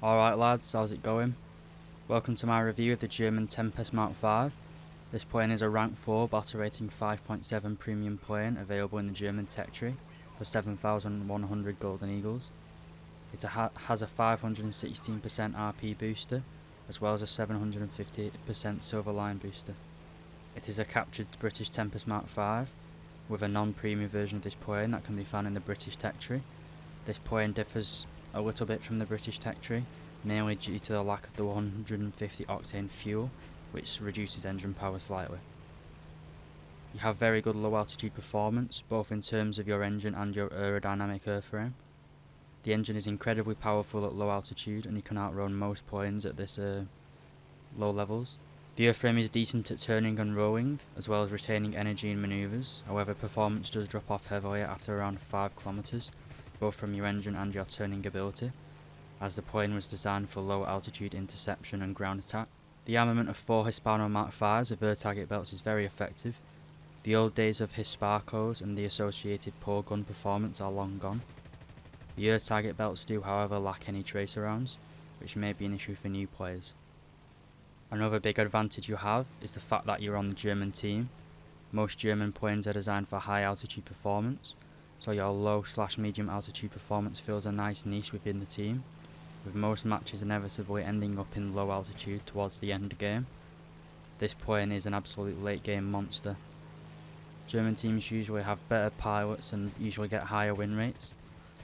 Alright lads, how's it going? Welcome to my review of the German Tempest Mark V. This plane is a rank 4 battle rating 5.7 premium plane available in the German tech tree for 7,100 golden eagles. It has a 516% RP booster as well as a 750% silver line booster. It is a captured British Tempest Mark V with a non-premium version of this plane that can be found in the British tech tree. This plane differs a little bit from the British tech tree, mainly due to the lack of the 150 octane fuel, which reduces engine power slightly. You have very good low altitude performance, both in terms of your engine and your aerodynamic airframe. The engine is incredibly powerful at low altitude and you can outrun most planes at this low levels. The airframe is decent at turning and rolling, as well as retaining energy in manoeuvres. However, performance does drop off heavily after around 5 kilometers, both from your engine and your turning ability, as the plane was designed for low altitude interception and ground attack. The armament of 4 Hispano Mark Vs with air target belts is very effective. The old days of SAKOs and the associated poor gun performance are long gone. The air target belts do however lack any tracer rounds, which may be an issue for new players. Another big advantage you have is the fact that you're on the German team. Most German planes are designed for high altitude performance, so your low/medium altitude performance fills a nice niche within the team, with most matches inevitably ending up in low altitude towards the end game. This plane is an absolute late game monster. German teams usually have better pilots and usually get higher win rates.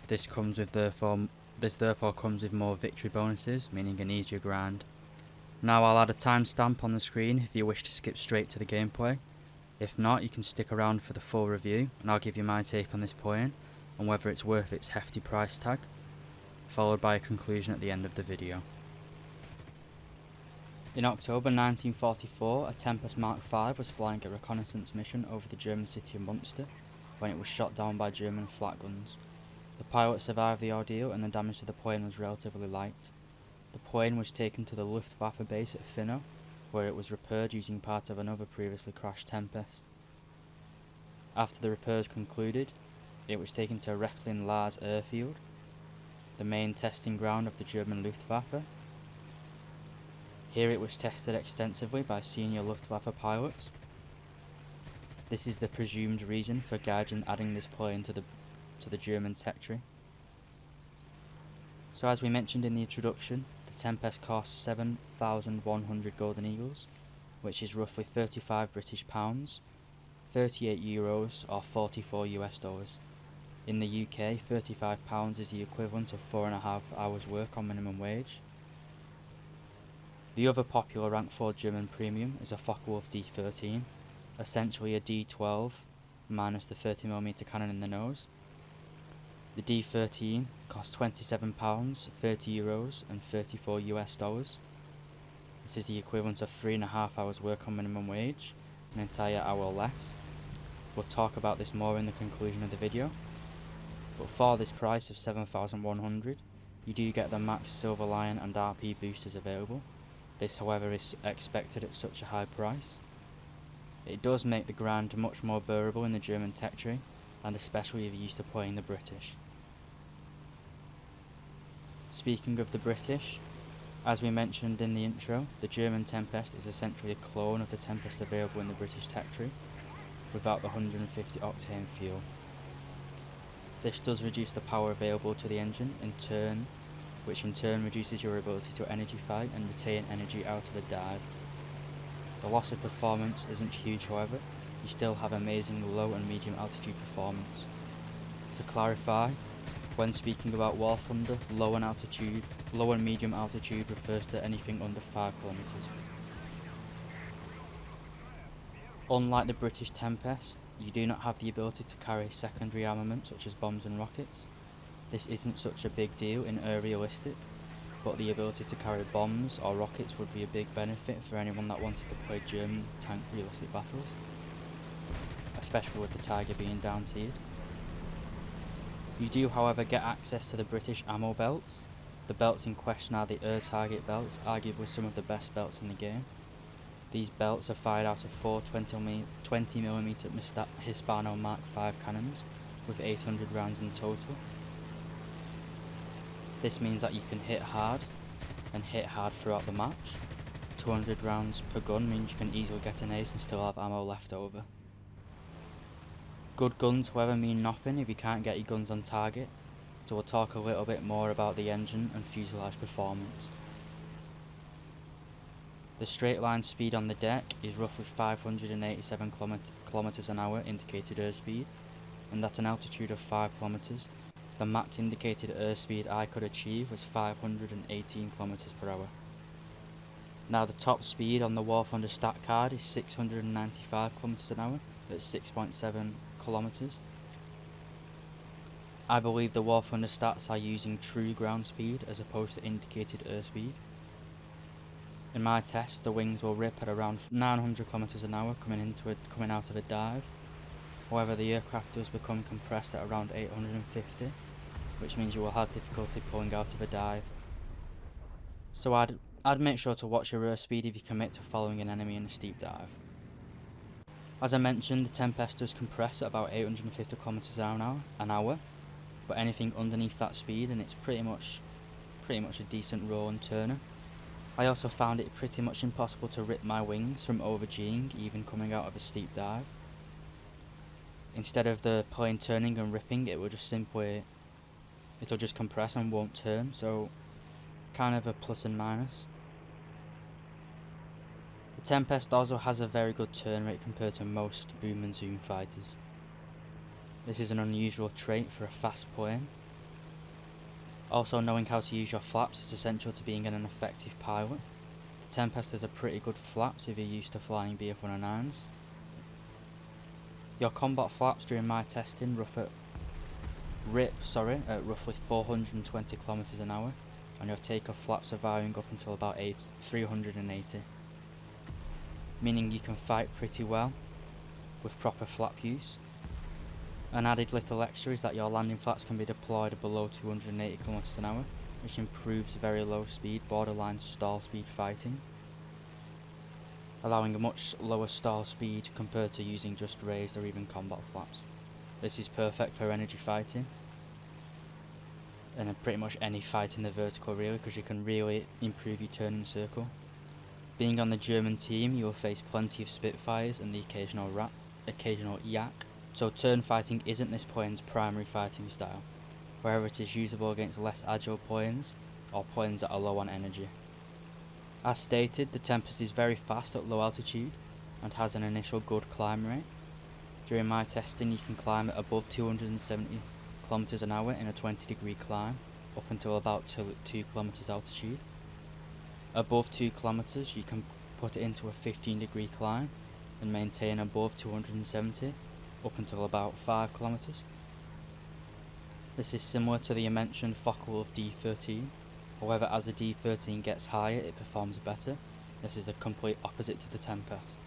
This therefore comes with more victory bonuses, meaning an easier grind. Now I'll add a timestamp on the screen if you wish to skip straight to the gameplay. If not, you can stick around for the full review and I'll give you my take on this plane and whether it's worth its hefty price tag, followed by a conclusion at the end of the video. In October 1944, a Tempest Mark V was flying a reconnaissance mission over the German city of Munster when it was shot down by German flak guns. The pilot survived the ordeal and the damage to the plane was relatively light. The plane was taken to the Luftwaffe base at Finno, where it was repaired using part of another previously crashed Tempest. After the repairs concluded, it was taken to Rechlin-Lars airfield, the main testing ground of the German Luftwaffe. Here it was tested extensively by senior Luftwaffe pilots. This is the presumed reason for Gaijin adding this plane to the German tech tree. So as we mentioned in the introduction, the Tempest costs 7,100 golden eagles, which is roughly 35 British pounds, 38 euros or 44 US dollars. In the UK, 35 pounds is the equivalent of 4.5 hours work on minimum wage. The other popular rank 4 German premium is a Focke-Wulf D13, essentially a D12 minus the 30mm cannon in the nose. The D13 costs £27, 30 euros and 34 US dollars. This is the equivalent of 3.5 hours work on minimum wage, an entire hour less. We'll talk about this more in the conclusion of the video. But for this price of 7,100, you do get the max Silver Lion and RP boosters available. This however is expected at such a high price. It does make the grind much more bearable in the German tech tree, and especially if you're used to playing the British. Speaking of the British, as we mentioned in the intro, the German Tempest is essentially a clone of the Tempest available in the British tech tree, without the 150 octane fuel. This does reduce the power available to the engine which in turn reduces your ability to energy fight and retain energy out of a dive. The loss of performance isn't huge however, you still have amazing low and medium altitude performance. To clarify, when speaking about War Thunder, low and medium altitude refers to anything under 5 kilometers. Unlike the British Tempest, you do not have the ability to carry secondary armament such as bombs and rockets. This isn't such a big deal in realistic, but the ability to carry bombs or rockets would be a big benefit for anyone that wanted to play German tank realistic battles, especially with the Tiger being down tiered. You do however get access to the British ammo belts. The belts in question are the air target belts, arguably some of the best belts in the game. These belts are fired out of 4 20mm Hispano Mark V cannons with 800 rounds in total. This means that you can hit hard and hit hard throughout the match. 200 rounds per gun means you can easily get an ace and still have ammo left over. Good guns however mean nothing if you can't get your guns on target, so we'll talk a little bit more about the engine and fuselage performance. The straight line speed on the deck is roughly 587 kilometers an hour indicated airspeed, and at an altitude of 5 kilometers, the Mach indicated airspeed I could achieve was 518 kilometers per hour. Now the top speed on the War Thunder stat card is 695 kilometers an hour at 6.7 kilometers. I believe the War Thunder stats are using true ground speed as opposed to indicated airspeed. In my test, the wings will rip at around 900 kilometers an hour coming out of a dive. However, the aircraft does become compressed at around 850, which means you will have difficulty pulling out of a dive. So I'd make sure to watch your airspeed if you commit to following an enemy in a steep dive. As I mentioned, the Tempest does compress at about 850 kilometers an hour, but anything underneath that speed and it's pretty much a decent roll and turner. I also found it pretty much impossible to rip my wings from over-G'ing even coming out of a steep dive. Instead of the plane turning and ripping, it'll just compress and won't turn, so kind of a plus and minus. The Tempest also has a very good turn rate compared to most boom and zoom fighters. This is an unusual trait for a fast plane. Also, knowing how to use your flaps is essential to being an effective pilot. The Tempest has a pretty good flaps if you're used to flying BF-109s. Your combat flaps during my testing rip at roughly 420 kilometers an hour, and your takeoff flaps are varying up until about 380, meaning you can fight pretty well with proper flap use. An added little extra is that your landing flaps can be deployed below 280 kilometers an hour, which improves very low speed, borderline stall speed fighting, allowing a much lower stall speed compared to using just raised or even combat flaps. This is perfect for energy fighting, and pretty much any fight in the vertical really, because you can really improve your turning circle. Being on the German team, you will face plenty of Spitfires and the occasional Yak, so turn fighting isn't this plane's primary fighting style, wherever it is usable against less agile planes or planes that are low on energy. As stated, the Tempest is very fast at low altitude and has an initial good climb rate. During my testing, you can climb at above 270 kilometers an hour in a 20-degree climb up until about 2 kilometers altitude. Above 2 kilometers, you can put it into a 15-degree climb and maintain above 270 up until about 5 kilometers. This is similar to the mentioned SAKO of D13. However, as the D13 gets higher, it performs better. This is the complete opposite to the Tempest.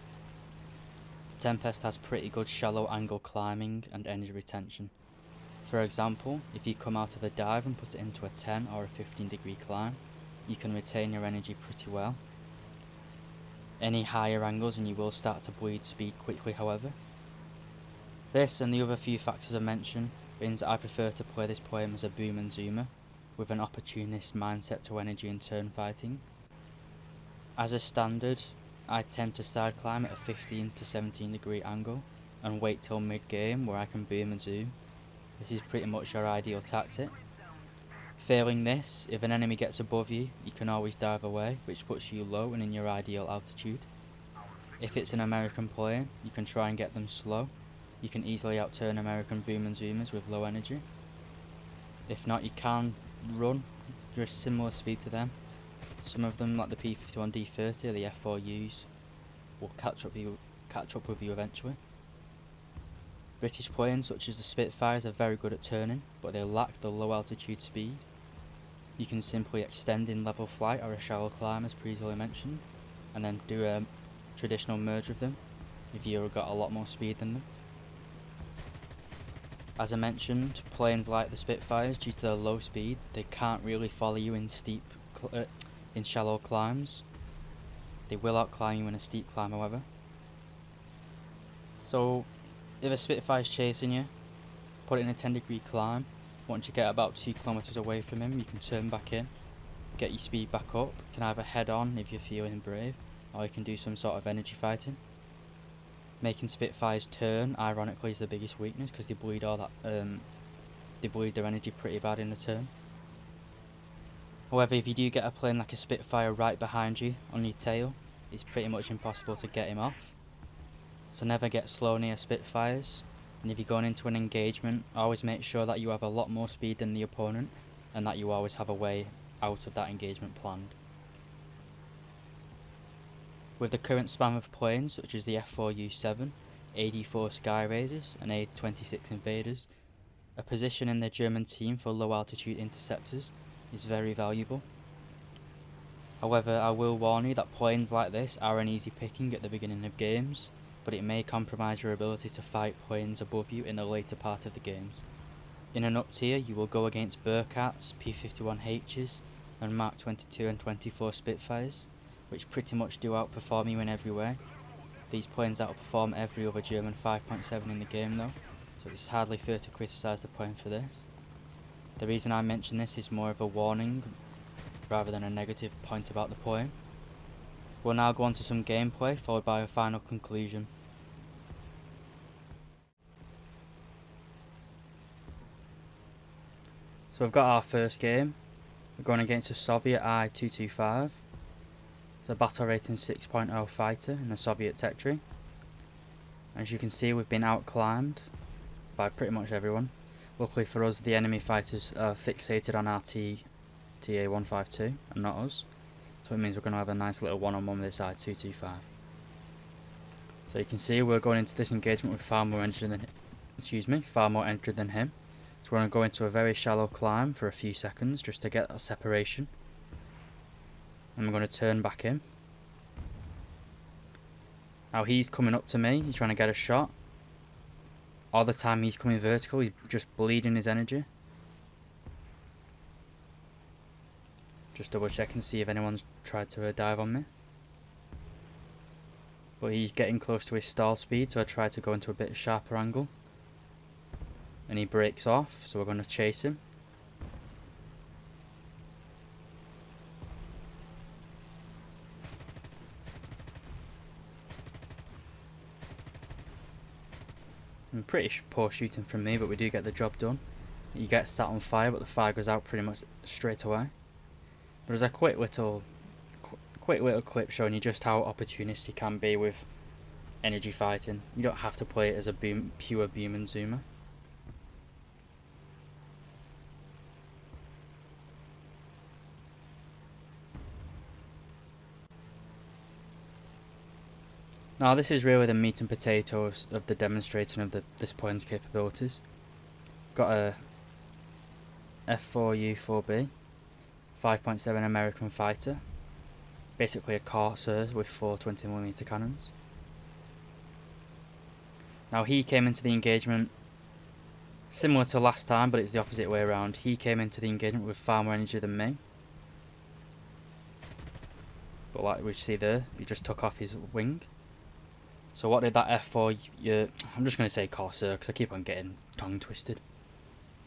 The Tempest has pretty good shallow angle climbing and energy retention. For example, if you come out of a dive and put it into a 10 or a 15-degree climb, you can retain your energy pretty well. Any higher angles and you will start to bleed speed quickly however. This and the other few factors I mentioned means that I prefer to play this plane as a boom and zoomer, with an opportunist mindset to energy and turn fighting. As a standard, I tend to side climb at a 15 to 17 degree angle and wait till mid game where I can boom and zoom. This is pretty much your ideal tactic. Failing this, if an enemy gets above you, you can always dive away, which puts you low and in your ideal altitude. If it's an American plane, you can try and get them slow. You can easily outturn American boom and zoomers with low energy. If not, you can run, you're a similar speed to them. Some of them, like the P-51 D30 or the F4Us, will catch up with you eventually. British planes such as the Spitfires are very good at turning, but they lack the low altitude speed. You can simply extend in level flight or a shallow climb as previously mentioned, and then do a traditional merge with them if you've got a lot more speed than them. As I mentioned, planes like the Spitfires, due to their low speed, they can't really follow you in shallow climbs. They will outclimb you in a steep climb however. So if a Spitfire's chasing you, put it in a 10 degree climb. Once you get about 2 kilometers away from him, you can turn back in get your speed back up. You can either head on if you're feeling brave, or you can do some sort of energy fighting. Making Spitfires turn, ironically, is the biggest weakness because they bleed all that. They bleed their energy pretty bad in the turn. However, if you do get a plane like a Spitfire right behind you on your tail, it's pretty much impossible to get him off. So never get slow near Spitfires, and if you're going into an engagement, always make sure that you have a lot more speed than the opponent, and that you always have a way out of that engagement planned. With the current spam of planes, such as the F4U7, AD4 Sky Raiders and A26 Invaders, a position in the German team for low altitude interceptors is very valuable. However, I will warn you that planes like this are an easy picking at the beginning of games, but it may compromise your ability to fight planes above you in the later part of the games. In an up tier, you will go against Bearcats, P-51Hs, and Mark 22 and 24 Spitfires, which pretty much do outperform you in every way. These planes outperform every other German 5.7 in the game though, so it's hardly fair to criticise the plane for this. The reason I mention this is more of a warning rather than a negative point about the plane. We'll now go on to some gameplay, followed by a final conclusion. So we've got our first game. We're going against a Soviet I-225. It's a battle rating 6.0 fighter in the Soviet tech tree. As you can see, we've been outclimbed by pretty much everyone. Luckily for us, the enemy fighters are fixated on our TA-152 and not us. So it means we're going to have a nice little one-on-one with this I-225. So you can see we're going into this engagement with far more energy than him. So we're going to go into a very shallow climb for a few seconds just to get that separation. And we're going to turn back in. Now he's coming up to me, he's trying to get a shot. All the time he's coming vertical, he's just bleeding his energy. Just double check and see if anyone's tried to dive on me. But he's getting close to his stall speed, so I try to go into a bit sharper angle. And he breaks off, so we're going to chase him. And pretty poor shooting from me, but we do get the job done. He gets sat on fire, but the fire goes out pretty much straight away. But there's a quick little clip showing you just how opportunistic you can be with energy fighting. You don't have to play it as a pure boom and zoomer. Now this is really the meat and potatoes of the demonstrating of this plane's capabilities. Got a F4U4B, 5.7 American fighter, basically a Corsair with 4 20mm cannons. Now he came into the engagement similar to last time, but it's the opposite way around. He came into the engagement with far more energy than me. But like we see there, he just took off his wing. So what did that F4, I'm just going to say Corsair because I keep on getting tongue twisted.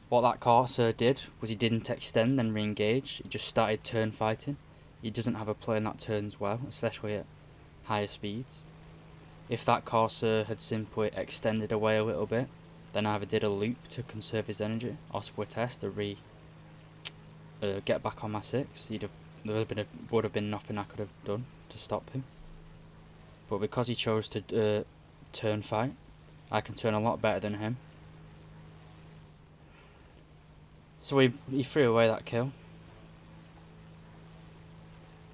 What that Corsair did was he didn't extend and re-engage, he just started turn fighting. He doesn't have a plane that turns well, especially at higher speeds. If that Corsair had simply extended away a little bit, then either did a loop to conserve his energy or split test to get back on my 6, there would have been nothing I could have done to stop him. But because he chose to turn fight, I can turn a lot better than him. So he threw away that kill.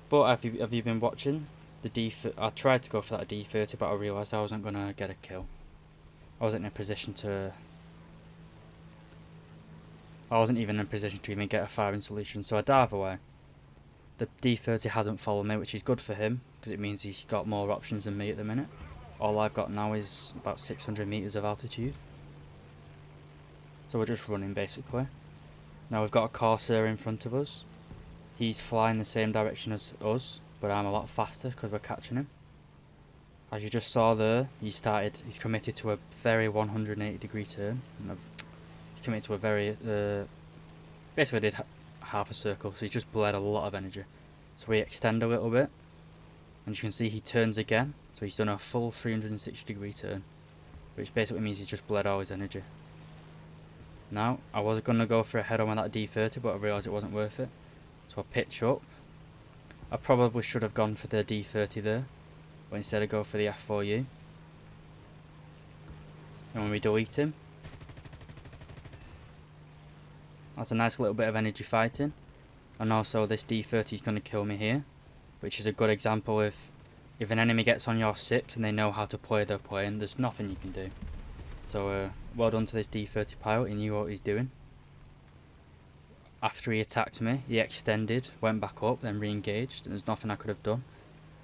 But have you been watching the I tried to go for that D13, but I realised I wasn't going to get a kill. I wasn't in a position to. I wasn't even in a position to even get a firing solution, so I dive away. The D13 hasn't followed me, which is good for him, because it means he's got more options than me at the minute. All I've got now is about 600 metres of altitude. So we're just running basically. Now we've got a Corsair in front of us. He's flying the same direction as us, but I'm a lot faster because we're catching him. As you just saw there, he's committed to a very 180 degree turn. He's committed to a very, basically did half a circle, so he's just bled a lot of energy. So we extend a little bit, and you can see he turns again, so he's done a full 360-degree turn, which basically means he's just bled all his energy. Now, I was going to go for a head-on with that D13, but I realised it wasn't worth it, so I pitch up. I probably should have gone for the D30 there, but instead I go for the F4U. And when we delete him, that's a nice little bit of energy fighting. And also this D30 is going to kill me here, which is a good example of if an enemy gets on your 6 and they know how to play their plane, there's nothing you can do. So well done to this D30 pilot, he knew what he's doing. After he attacked me, he extended, went back up, then re-engaged, and there's nothing I could have done.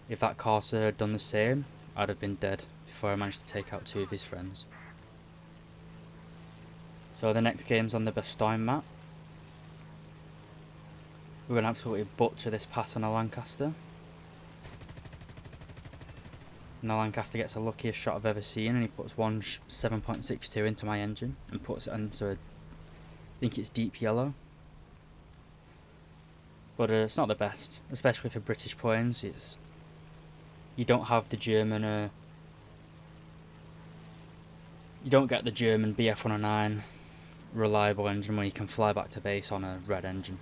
If that Corsair had done the same, I'd have been dead before I managed to take out 2 of his friends. So the next game's on the Bastogne map. We're going to absolutely butcher this pass on a Lancaster. And the Lancaster gets the luckiest shot I've ever seen, and he puts one 7.62 into my engine and puts it into I think it's deep yellow. But it's not the best, especially for British planes. You don't have the German you don't get the German BF-109 reliable engine where you can fly back to base on a red engine.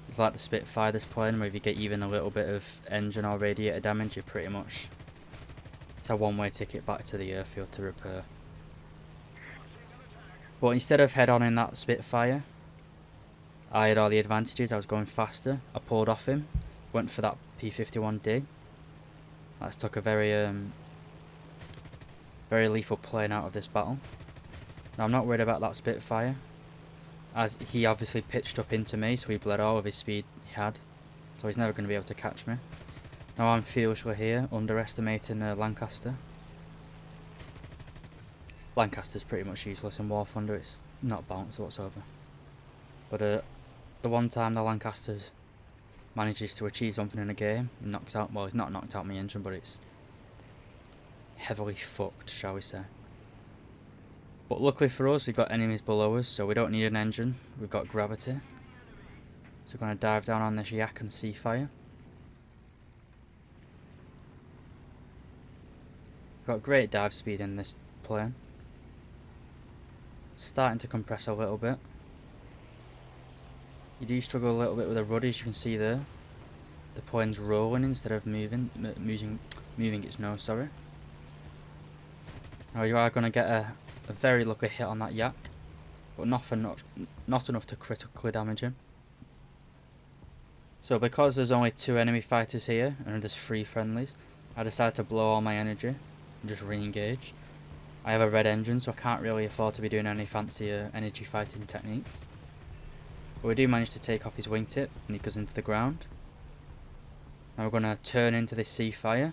It's like the Spitfire, this plane, where if you get even a little bit of engine or radiator damage, you're pretty much, it's a one-way ticket back to the airfield to repair. But instead of head-on in that Spitfire, I had all the advantages. I was going faster, I pulled off him, went for that P-51D. That's took a very lethal plane out of this battle. Now I'm not worried about that Spitfire, as he obviously pitched up into me, so he bled all of his speed he had, so he's never going to be able to catch me. Now I'm foolishly here, underestimating Lancaster. Lancaster's pretty much useless in War Thunder, it's not balanced whatsoever. But the one time the Lancaster manages to achieve something in a game, he knocks out, well, he's not knocked out my engine, but it's heavily fucked, shall we say. But luckily for us, we've got enemies below us, so we don't need an engine, we've got gravity. So we're going to dive down on this Yak and Seafire. We've got great dive speed in this plane. Starting to compress a little bit. You do struggle a little bit with the rudder, as you can see there. The plane's rolling instead of moving its nose, sorry. Now you are going to get a very lucky hit on that Yak, but not enough to critically damage him. So because there's only 2 enemy fighters here and there's 3 friendlies, I decided to blow all my energy and just re-engage. I have a red engine, so I can't really afford to be doing any fancy energy fighting techniques. But we do manage to take off his wingtip and he goes into the ground. Now we're going to turn into this Seafire.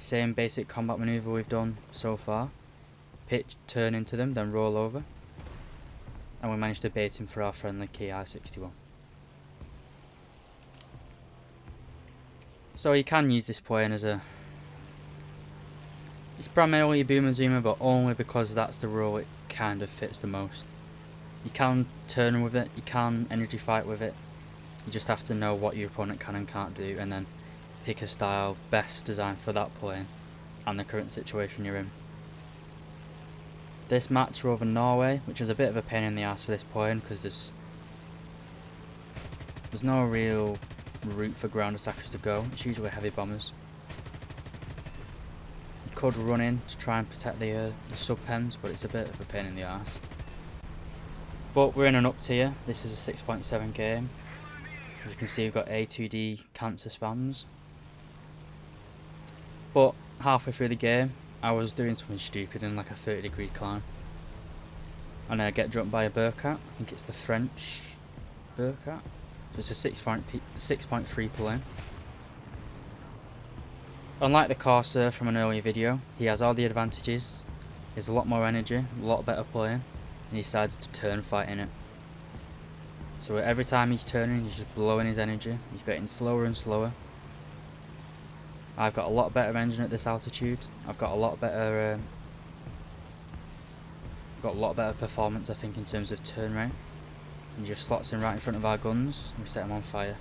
Same basic combat maneuver we've done so far. Pitch, turn into them, then roll over. And we managed to bait him for our friendly Ki-61. So you can use this plane as a... It's primarily a boomer zoomer, but only because that's the role it kind of fits the most. You can turn with it, you can energy fight with it. You just have to know what your opponent can and can't do, and then pick a style best designed for that plane and the current situation you're in. This match we're over Norway, which is a bit of a pain in the ass for this plane because there's no real route for ground attackers to go. It's usually heavy bombers. You could run in to try and protect the sub-pens, but it's a bit of a pain in the ass. But we're in an up tier. This is a 6.7 game. As you can see, we've got A2D cancer spams. But halfway through the game, I was doing something stupid in like a 30-degree climb. And I get jumped by a Burkat. I think it's the French Burkat. So it's a 6.3 plane. Unlike the Corsair from an earlier video, he has all the advantages. He has a lot more energy, a lot better plane, and he decides to turn fight in it. So every time he's turning, he's just blowing his energy. He's getting slower and slower. I've got a lot better engine at this altitude. I've got a lot better performance, I think, in terms of turn rate. He just slots in right in front of our guns and we set him on fire.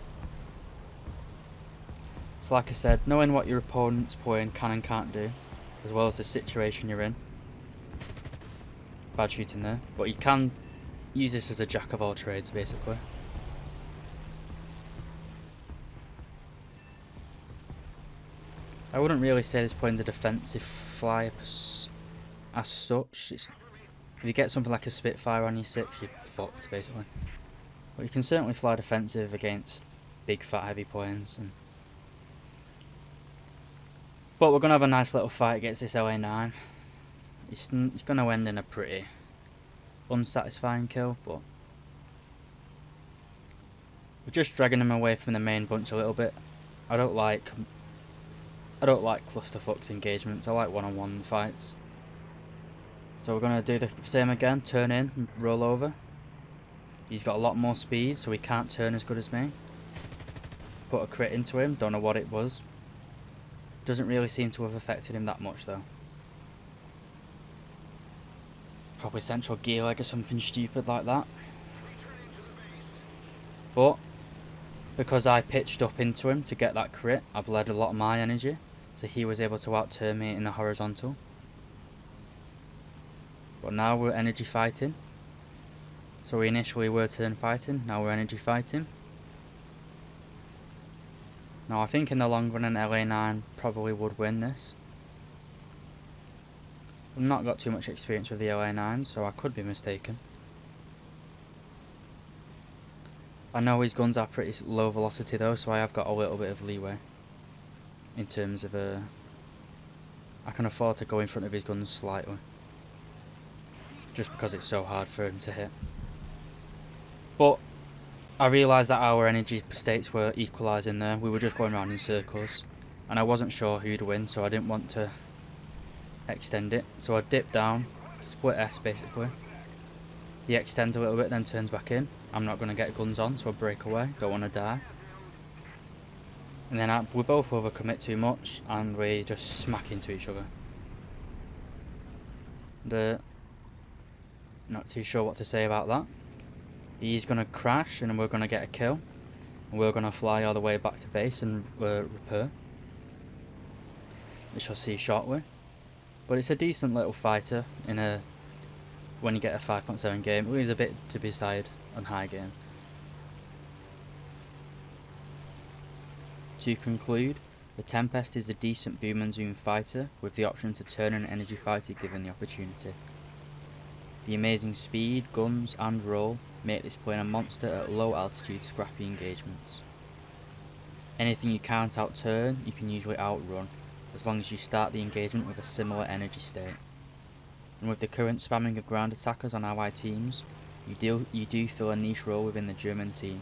So like I said, knowing what your opponent's playing can and can't do, as well as the situation you're in. Bad shooting there, but you can use this as a jack of all trades basically. I wouldn't really say this plane's a defensive flyer as such. If you get something like a Spitfire on your 6, you're fucked basically. But you can certainly fly defensive against big fat heavy planes. But we're going to have a nice little fight against this LA9. It's going to end in a pretty unsatisfying kill, but we're just dragging him away from the main bunch a little bit. I don't like clusterfucks engagements. I like one-on-one fights. So we're going to do the same again. Turn in and roll over. He's got a lot more speed, so he can't turn as good as me. Put a crit into him. Don't know what it was. Doesn't really seem to have affected him that much though. Probably central gear leg or something stupid like that. But because I pitched up into him to get that crit, I bled a lot of my energy, so he was able to out-turn me in the horizontal. But now we're energy fighting. So we initially were turn fighting, now we're energy fighting. Now I think in the long run an LA9 probably would win this. I've not got too much experience with the LA9, so I could be mistaken. I know his guns are pretty low velocity though, so I have got a little bit of leeway. In terms of I can afford to go in front of his guns slightly. Just because it's so hard for him to hit. But I realised that our energy states were equalising there. We were just going around in circles. And I wasn't sure who'd win, so I didn't want to extend it. So I dipped down, split S basically. He extends a little bit, then turns back in. I'm not going to get guns on, so I break away. Don't want to die. And then we both overcommit too much, and we just smack into each other. Not too sure what to say about that. He's going to crash, and we're going to get a kill. And we're going to fly all the way back to base and repair. We shall see shortly. But it's a decent little fighter when you get a 5.7 game. It is a bit to be desired on high game. To conclude, the Tempest is a decent boom and zoom fighter with the option to turn an energy fighter given the opportunity. The amazing speed, guns and roll make this plane a monster at low altitude scrappy engagements. Anything you can't outturn, you can usually outrun, as long as you start the engagement with a similar energy state. And with the current spamming of ground attackers on Allied teams, you do fill a niche role within the German team,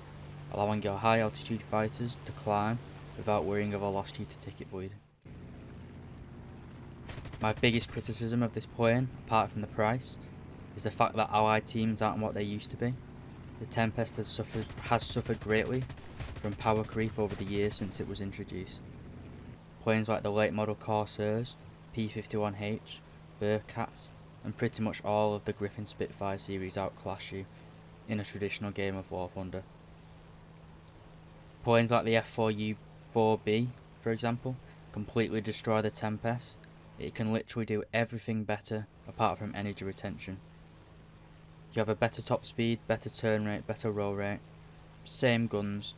allowing your high altitude fighters to climb without worrying of a lost due to ticket bleed. My biggest criticism of this plane, apart from the price, is the fact that Allied teams aren't what they used to be. The Tempest has suffered greatly from power creep over the years since it was introduced. Planes like the late model Corsairs, P-51H, Bearcats, and pretty much all of the Griffin Spitfire series outclass you in a traditional game of War Thunder. Planes like the F4U-4B, for example, completely destroy the Tempest. It can literally do everything better apart from energy retention. You have a better top speed, better turn rate, better roll rate, same guns.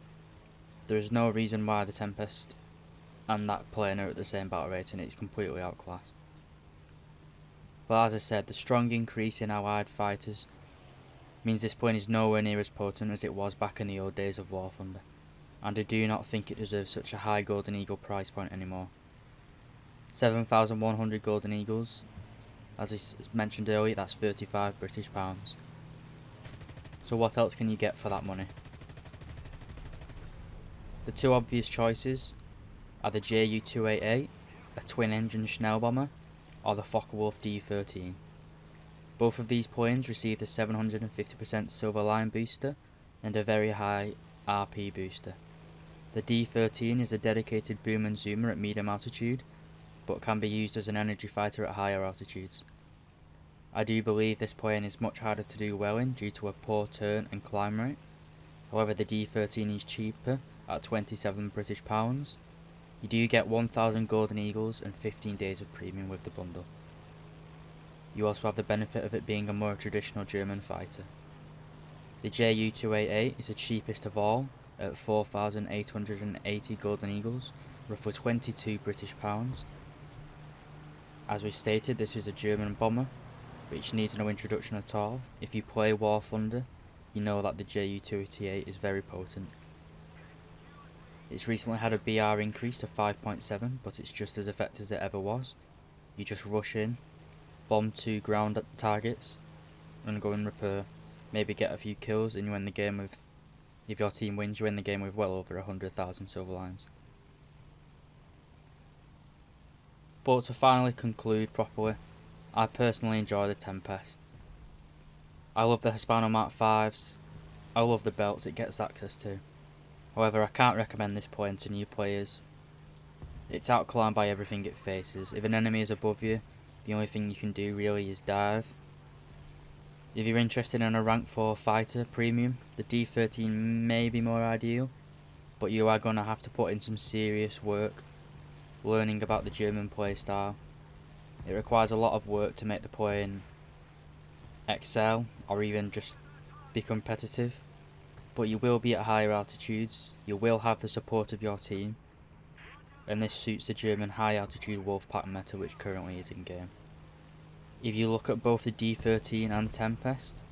There is no reason why the Tempest and that plane are at the same battle rate, and it's completely outclassed. But as I said, the strong increase in Allied fighters means this plane is nowhere near as potent as it was back in the old days of War Thunder, and I do not think it deserves such a high Golden Eagle price point anymore. 7,100 Golden Eagles, as we mentioned earlier, that's 35 British pounds. So what else can you get for that money? The two obvious choices are the Ju-288, a twin-engine Schnellbomber, or the Focke-Wulf D13. Both of these planes receive the 750% Silver Line booster and a very high RP booster. The D13 is a dedicated boom and zoomer at medium altitude, but can be used as an energy fighter at higher altitudes. I do believe this plane is much harder to do well in due to a poor turn and climb rate. However, the D13 is cheaper at £27. You do get 1000 golden eagles and 15 days of premium with the bundle. You also have the benefit of it being a more traditional German fighter. The Ju-288 is the cheapest of all at 4,880 golden eagles, roughly £22 British. As we stated, this is a German bomber, which needs no introduction at all. If you play War Thunder, you know that the Ju-288 is very potent. It's recently had a BR increase to 5.7, but it's just as effective as it ever was. You just rush in, bomb 2 ground targets, and go and repair. Maybe get a few kills, and you win the game with, if your team wins, you win the game with well over 100,000 silver limes. But to finally conclude properly, I personally enjoy the Tempest. I love the Hispano Mark 5s, I love the belts it gets access to. However, I can't recommend this plane to new players. It's outclimbed by everything it faces. If an enemy is above you, the only thing you can do really is dive. If you're interested in a rank 4 fighter premium, the D13 may be more ideal, but you are going to have to put in some serious work learning about the German playstyle. It requires a lot of work to make the plane excel or even just be competitive, but you will be at higher altitudes, you will have the support of your team, and this suits the German high altitude Wolfpack meta which currently is in game. If you look at both the D13 and Tempest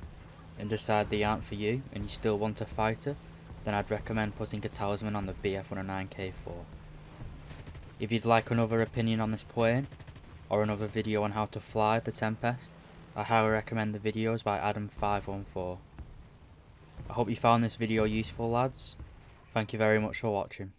and decide they aren't for you and you still want a fighter, then I'd recommend putting a talisman on the BF109K4. If you'd like another opinion on this plane, or another video on how to fly the Tempest, I highly recommend the videos by Adam514. I hope you found this video useful, lads. Thank you very much for watching.